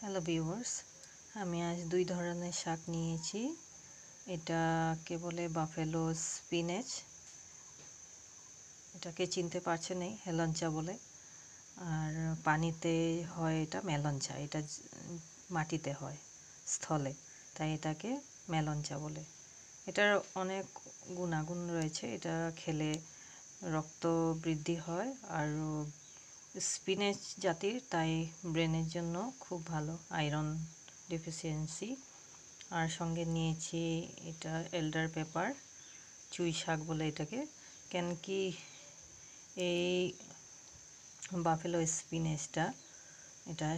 Hello viewers, আমি আজ দুই ধরনের শাক নিয়েছি। এটাকে বলে বাফেলো স্পিনেচ, এটাকে চিনতে পারছেন এই হেলঞ্চা বলে। আর পানিতে হয় এটা মেলঞ্চা, এটা মাটিতে হয় স্থলে, তাই এটাকে মেলঞ্চা বলে। এটার অনেক গুণাগুণ রয়েছে। এটা খেলে রক্ত বৃদ্ধি হয় আর স্পিনেচ জাতির, তাই ব্রেনের জন্য খুব ভালো, আয়রন ডেফিসিয়েন্সি। আর সঙ্গে নিয়েছি এটা এল্ডার পেপার, চুই শাক বলে এটাকে। কেন কি এই বাফেলো স্পিনেচটা এটা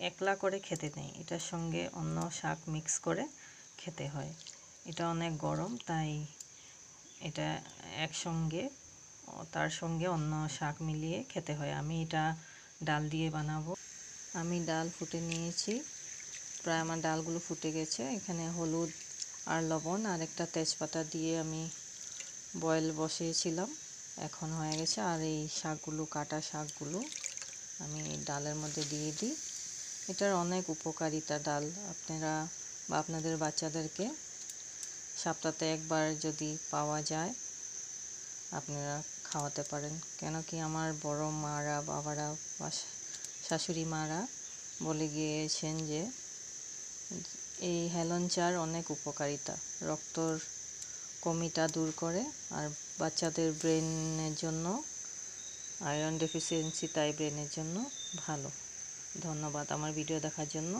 একলা করে খেতে নেই, এটার সঙ্গে অন্য শাক মিক্স করে খেতে হয়। এটা অনেক গরম, তাই এটা একসঙ্গে তার সঙ্গে অন্য শাক মিলিয়ে খেতে হয়। আমি এটা ডাল দিয়ে বানাবো। আমি ডাল ফুটে নিয়েছি, প্রায় আমার ডালগুলো ফুটে গেছে। এখানে হলুদ আর লবণ আর একটা তেজপাতা দিয়ে আমি বয়েল বসিয়েছিলাম, এখন হয়ে গেছে। আর এই শাকগুলো, কাটা শাকগুলো আমি ডালের মধ্যে দিয়ে দিই। এটার অনেক উপকারিতা। ডাল আপনারা বা আপনাদের বাচ্চাদেরকে সপ্তাহে একবার যদি পাওয়া যায় আপনারা খাওয়াতে পারেন। কেন কি আমার বড় মারা, বাবারা বা শাশুড়ি মারা বলে গিয়েছেন যে এই হেলঞ্চার অনেক উপকারিতা, রক্তর কমিটা দূর করে আর বাচ্চাদের ব্রেনের জন্য আয়রন ডেফিসিয়েন্সি, তাই ব্রেনের জন্য ভালো। ধন্যবাদ আমার ভিডিও দেখার জন্য।